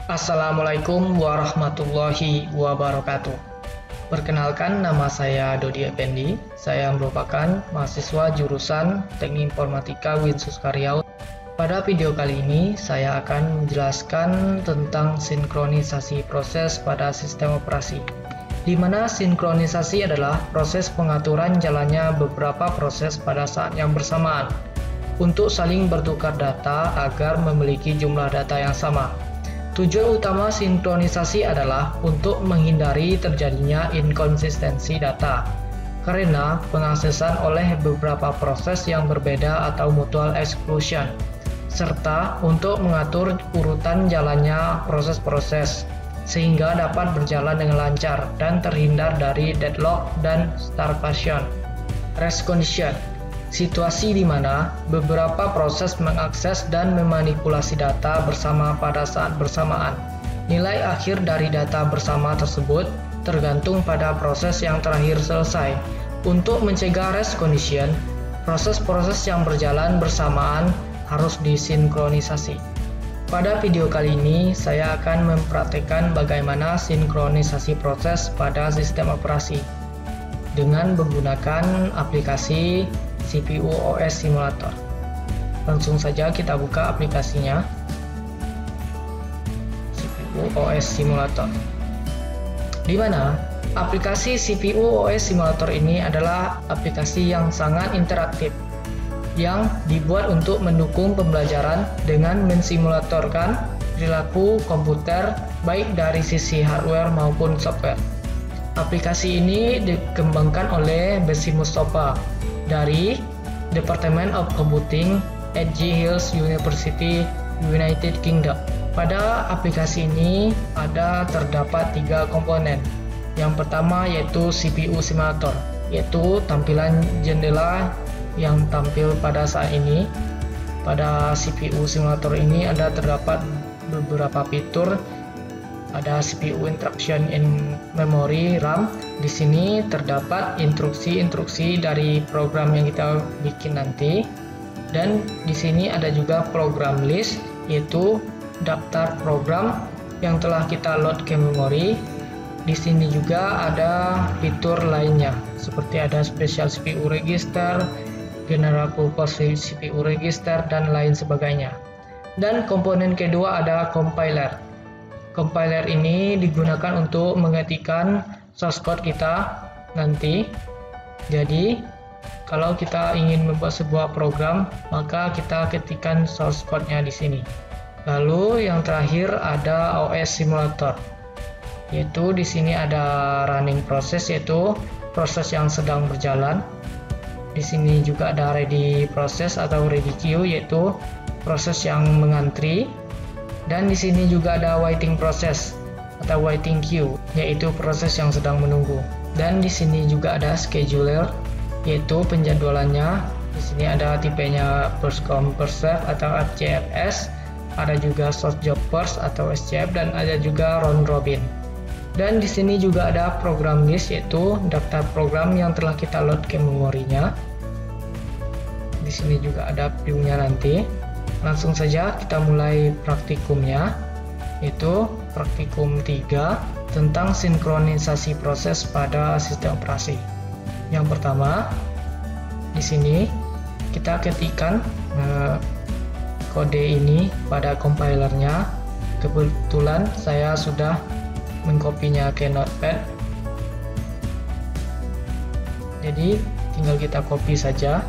Assalamualaikum warahmatullahi wabarakatuh. Perkenalkan, nama saya Dodi Effendi. Saya merupakan mahasiswa jurusan Teknik Informatika Winsus Karyau. Pada video kali ini, saya akan menjelaskan tentang sinkronisasi proses pada sistem operasi, di mana sinkronisasi adalah proses pengaturan jalannya beberapa proses pada saat yang bersamaan untuk saling bertukar data agar memiliki jumlah data yang sama. Tujuan utama sinkronisasi adalah untuk menghindari terjadinya inkonsistensi data karena pengaksesan oleh beberapa proses yang berbeda atau mutual exclusion, serta untuk mengatur urutan jalannya proses-proses sehingga dapat berjalan dengan lancar dan terhindar dari deadlock dan starvation. Rest condition, situasi di mana beberapa proses mengakses dan memanipulasi data bersama pada saat bersamaan. Nilai akhir dari data bersama tersebut tergantung pada proses yang terakhir selesai. Untuk mencegah rest condition, proses-proses yang berjalan bersamaan harus disinkronisasi. Pada video kali ini, saya akan mempraktikkan bagaimana sinkronisasi proses pada sistem operasi dengan menggunakan aplikasi CPU OS Simulator. Langsung saja kita buka aplikasinya, CPU OS Simulator. Di mana aplikasi CPU OS Simulator ini adalah aplikasi yang sangat interaktif yang dibuat untuk mendukung pembelajaran dengan mensimulatorkan perilaku komputer baik dari sisi hardware maupun software. Aplikasi ini dikembangkan oleh Besi Mustafa dari Department of Computing at G Hills University, United Kingdom. Pada aplikasi ini terdapat 3 komponen. Yang pertama yaitu CPU Simulator, yaitu tampilan jendela yang tampil pada saat ini. Pada CPU Simulator ini terdapat beberapa fitur. Ada CPU Instruction in Memory RAM. Di sini terdapat instruksi-instruksi dari program yang kita bikin nanti. Dan di sini ada juga program list, yaitu daftar program yang telah kita load ke memori. Di sini juga ada fitur lainnya, seperti ada Special CPU Register, General Purpose CPU Register, dan lain sebagainya. Dan komponen kedua ada compiler. Compiler ini digunakan untuk mengetikkan source code kita nanti. Jadi, kalau kita ingin membuat sebuah program, maka kita ketikkan source code-nya di sini. Lalu yang terakhir ada OS Simulator, yaitu di sini ada running process, yaitu proses yang sedang berjalan. Di sini juga ada ready process atau ready queue, yaitu proses yang mengantri. Dan di sini juga ada waiting process atau waiting queue, yaitu proses yang sedang menunggu. Dan di sini juga ada scheduler, yaitu penjadwalannya. Di sini ada tipenya first come first serve atau FCFS, ada juga short job first atau SJF, dan ada juga round robin. Dan di sini juga ada program list, yaitu daftar program yang telah kita load ke memorinya. Di sini juga ada view-nya nanti. Langsung saja kita mulai praktikumnya, yaitu praktikum 3 tentang sinkronisasi proses pada sistem operasi. Yang pertama, di sini kita ketikkan kode ini pada compilernya. Kebetulan saya sudah mengkopinya ke notepad, jadi tinggal kita copy saja.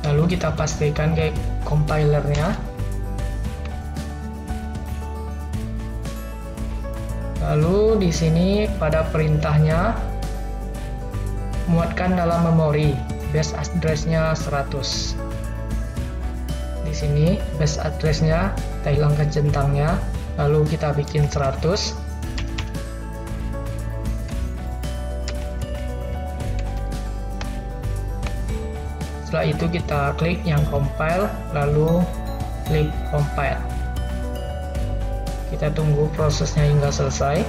Lalu kita pastikan ke compilernya. Lalu di sini pada perintahnya muatkan dalam memori, base address-nya 100. Di sini base address-nya kita hilangkan centangnya, lalu kita bikin 100. Setelah itu kita klik yang compile, lalu klik compile. Kita tunggu prosesnya hingga selesai.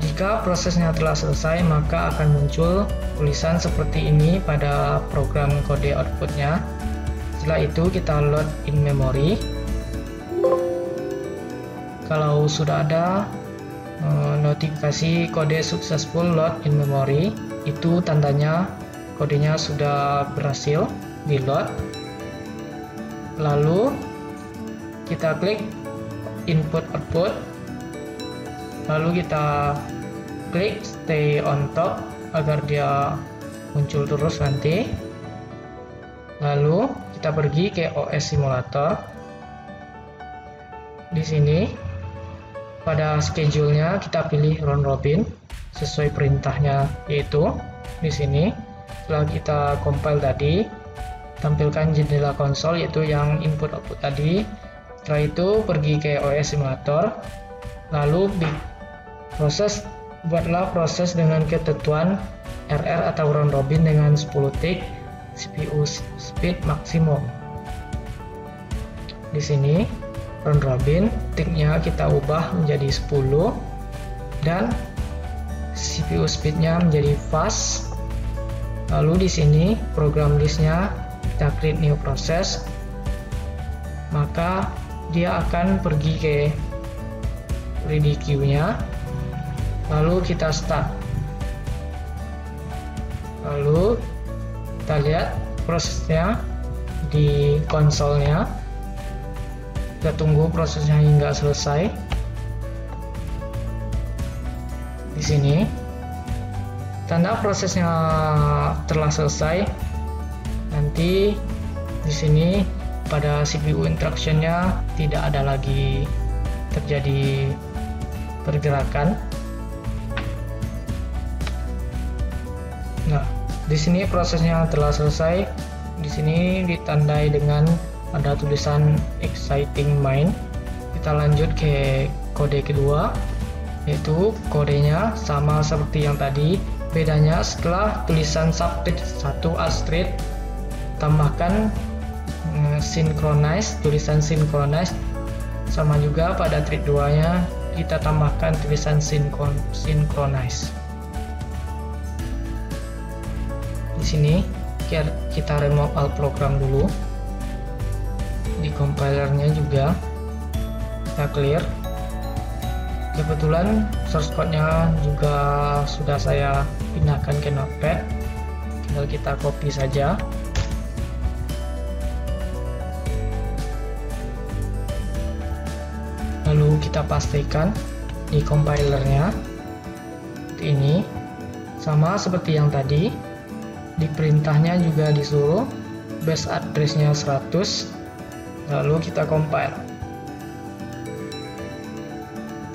Jika prosesnya telah selesai, maka akan muncul tulisan seperti ini pada program kode outputnya. Setelah itu kita load in memory. Kalau sudah ada notifikasi kode successful load in memory, itu tandanya kodenya sudah berhasil di load. Lalu kita klik input output, lalu kita klik stay on top agar dia muncul terus nanti. Lalu kita pergi ke OS simulator. Di sini pada schedule-nya kita pilih round robin sesuai perintahnya, yaitu di sini. Setelah kita compile tadi, tampilkan jendela konsol yaitu yang input output tadi. Setelah itu pergi ke OS simulator, lalu buatlah proses dengan ketentuan RR atau round robin dengan 10 tick, CPU speed maksimum. Di sini round robin ticknya kita ubah menjadi 10 dan CPU speednya menjadi fast. Lalu di sini program listnya kita create new process, maka dia akan pergi ke ready queue-nya, lalu kita start. Lalu kita lihat prosesnya di konsolnya. Kita tunggu prosesnya hingga selesai. Di sini tanda prosesnya telah selesai. Nanti di sini pada CPU instruction-nya tidak ada lagi terjadi pergerakan. Nah, di sini prosesnya telah selesai. Di sini ditandai dengan ada tulisan exciting mind. Kita lanjut ke kode kedua, yaitu kodenya sama seperti yang tadi. Bedanya setelah tulisan subthread 1 asterisk tambahkan synchronize, tulisan synchronize. Sama juga pada thread 2 nya kita tambahkan tulisan synchronize. Di sini kita remove all program dulu. Di compilernya juga kita clear. Kebetulan source code-nya juga sudah saya pindahkan ke Notepad, tinggal kita copy saja. Lalu kita pastikan di compilernya seperti ini, sama seperti yang tadi. Di perintahnya juga disuruh base address-nya 100, lalu kita compile.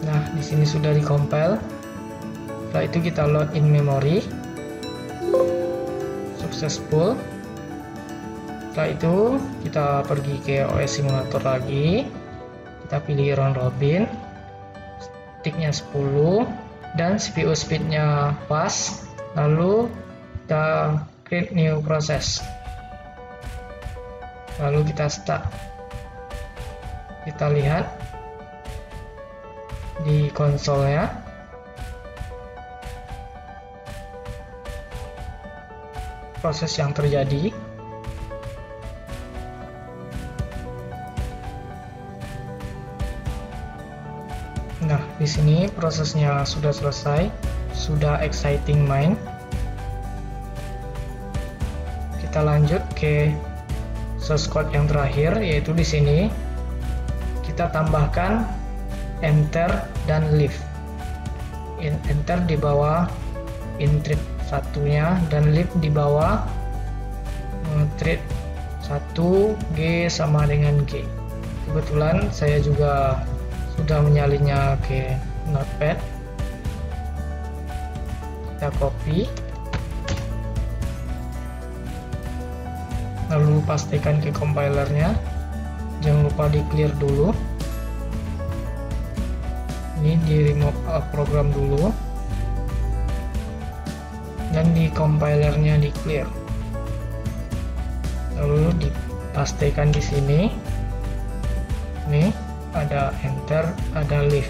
Nah, di sini sudah di compile. Setelah itu kita load in memory, successful. Setelah itu kita pergi ke OS simulator lagi. Kita pilih round robin, ticknya 10 dan CPU speednya fast. Lalu kita create new process, lalu kita start. Kita lihat di konsolnya proses yang terjadi. Nah, di sini prosesnya sudah selesai, sudah exciting mind. Kita lanjut ke source code yang terakhir, yaitu di sini kita tambahkan enter dan leave. Enter di bawah thread 1-nya dan leave di bawah thread 1 G sama dengan G. Kebetulan saya juga sudah menyalinnya ke Notepad. Kita copy, lalu pastikan ke compilernya. Jangan lupa di clear dulu. Ini di remove program dulu dan di compilernya di clear. Lalu dipastikan di sini. Nih ada enter, ada leave,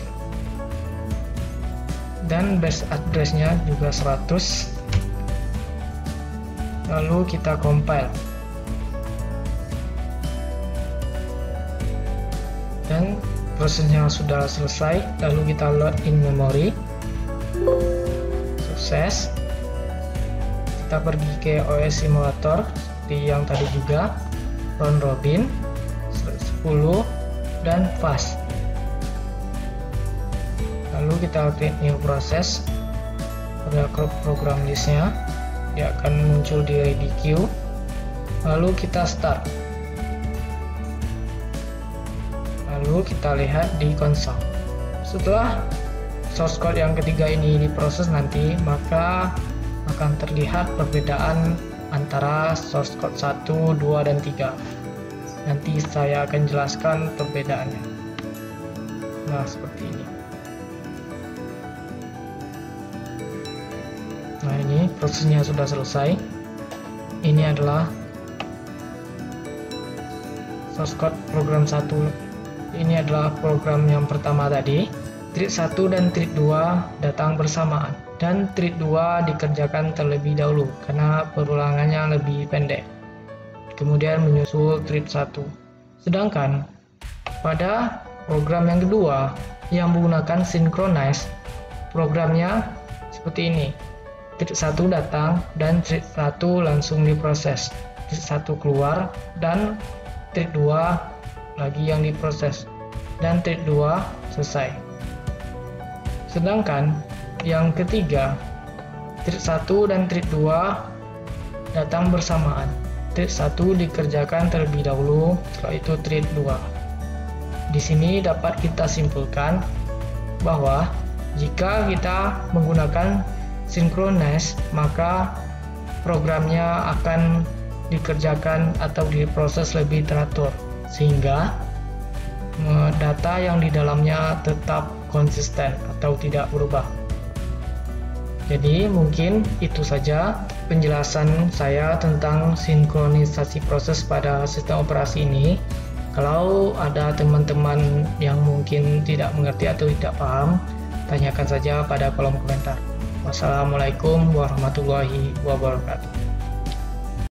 dan base address-nya juga 100. Lalu kita compile. Dan prosesnya sudah selesai, lalu kita load in memory. Sukses. Kita pergi ke OS simulator seperti yang tadi juga, round robin 10 dan fast. Lalu kita create new process. Pada program listnya dia akan muncul di ready queue. Lalu kita start. Lalu kita lihat di konsol. Setelah source code yang ketiga ini diproses nanti, maka akan terlihat perbedaan antara source code 1, 2, dan 3. Nanti saya akan jelaskan perbedaannya. Nah, seperti ini. Nah, ini prosesnya sudah selesai. Ini adalah source code program 1. Ini adalah program yang pertama tadi. Thread 1 dan thread 2 datang bersamaan, dan thread 2 dikerjakan terlebih dahulu karena perulangannya lebih pendek. Kemudian menyusul thread 1. Sedangkan pada program yang kedua yang menggunakan synchronize, programnya seperti ini. Thread 1 datang dan thread 1 langsung diproses. Thread 1 keluar dan thread 2 lagi yang diproses, dan thread 2 selesai. Sedangkan yang ketiga, thread 1 dan thread 2 datang bersamaan. Thread 1 dikerjakan terlebih dahulu, setelah itu thread 2. Di sini dapat kita simpulkan bahwa jika kita menggunakan synchronize, maka programnya akan dikerjakan atau diproses lebih teratur, sehingga data yang di dalamnya tetap konsisten atau tidak berubah. Jadi mungkin itu saja penjelasan saya tentang sinkronisasi proses pada sistem operasi ini. Kalau ada teman-teman yang mungkin tidak mengerti atau tidak paham, tanyakan saja pada kolom komentar. Wassalamualaikum warahmatullahi wabarakatuh.